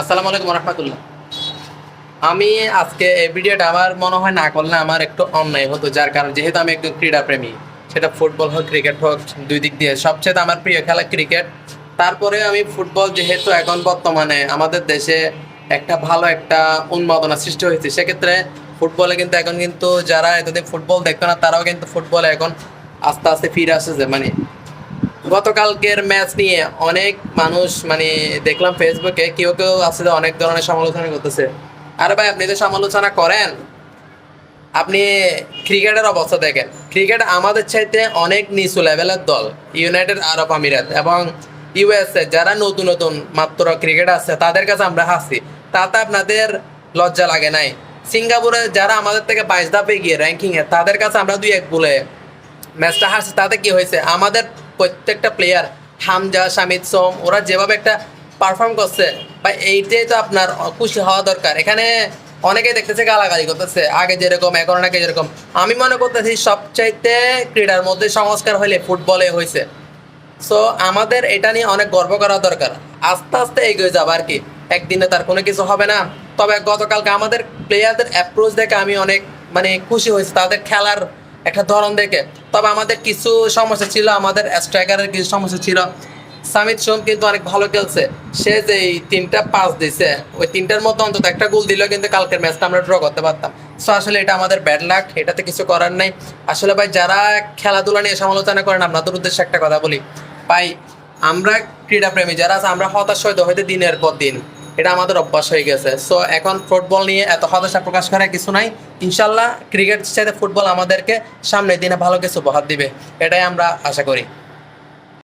আসসালামু আলাইকুম রহমতুল্লাহ। আমি আজকে এই ভিডিওটা আমার মনে হয় না করলে আমার একটু অন্যায় হতো, যার কারণ যেহেতু আমি একজন ক্রীড়া প্রেমী, সেটা ফুটবল হোক ক্রিকেট হোক, দুই দিক দিয়ে সবচেয়ে আমার প্রিয় খেলা ক্রিকেট। তারপরে আমি ফুটবল যেহেতু এখন বর্তমানে আমাদের দেশে একটা ভালো একটা উন্মাদনা সৃষ্টি হয়েছে, সেক্ষেত্রে ফুটবলে কিন্তু এখন কিন্তু যারা এতদিন ফুটবল দেখতো না তারাও কিন্তু ফুটবলে এখন আস্তে আস্তে ফিরে আসছে। মানে গতকালকের ম্যাচ নিয়ে অনেক মানুষ দেখলাম ফেসবুকে কেউ কেউ আছে যে অনেক ধরনের সমালোচনা করতেছে। আরে ভাই, আপনি তো সমালোচনা করেন, আপনি ক্রিকেটের অবস্থা দেখেন। ক্রিকেট আমাদের চাইতে অনেক নিচু লেভেলের দল ইউনাইটেড আরব আমিরাত এবং ইউএসএ, যারা নতুন নতুন মাত্র ক্রিকেট আছে তাদের কাছে আমরা হাসি, তাতে আপনাদের লজ্জা লাগে নাই? সিঙ্গাপুরে যারা আমাদের থেকে 22 ধাপে গিয়ে র্যাঙ্কিংয়ে, তাদের কাছে আমরা 2-1 বলে ম্যাচটা হারছে। তাতে কি হয়েছে? আমাদের প্রত্যেকটা প্লেয়ার, হামজা, শামিদ, সোম, ওরা যেভাবে একটা পারফর্ম করছে, বা এইটাই তো আপনার খুশি হওয়া দরকার। এখানে অনেকেই দেখতেছে গালাগালি করতেছে, আগে যেরকম এখন অনেকে যেরকম। আমি মনে করতেছি সবচাইতে ক্রীড়ার মধ্যে সংস্কার হইলে ফুটবলে হয়েছে। সো আমাদের এটা নিয়ে অনেক গর্ব করা দরকার। আস্তে আস্তে এগিয়ে যাবো আর কি, একদিনে তার কোনো কিছু হবে না। তবে গতকালকে আমাদের প্লেয়ারদের অ্যাপ্রোচ দেখে আমি অনেক খুশি হয়েছি, তাদের খেলার একটা ধরন দেখে। তবে আমাদের কিছু সমস্যা ছিল, আমাদের স্ট্রাইকারের কিছু সমস্যা ছিল। সামিদ সোম কিন্তু অনেক ভালো খেলছে, সে যে এই 3টা পাস দিছে, ওই 3টার মধ্যে অন্তত একটা গোল দিল, কিন্তু কালকের ম্যাচটা আমরা ড্র করতে পারতাম। সো আসলে এটা আমাদের ব্যাড লাক, এটাতে কিছু করার নাই। আসলে ভাই, যারা খেলাধুলা নিয়ে সমালোচনা করেন, আপনাদের উদ্দেশ্যে একটা কথা বলি ভাই, আমরা ক্রীড়াপ্রেমী যারা আছে, আমরা হতাশ হইতে হইতে দিনের পর দিন এটা আমাদের অভ্যাস হয়ে গেছে। সো এখন ফুটবল নিয়ে এত হতাশা প্রকাশ করার কিছু নাই। ইনশাল্লাহ ক্রিকেট চাইতে ফুটবল আমাদেরকে সামনের দিনে ভালো কিছু উপহার দিবে, এটাই আমরা আশা করি।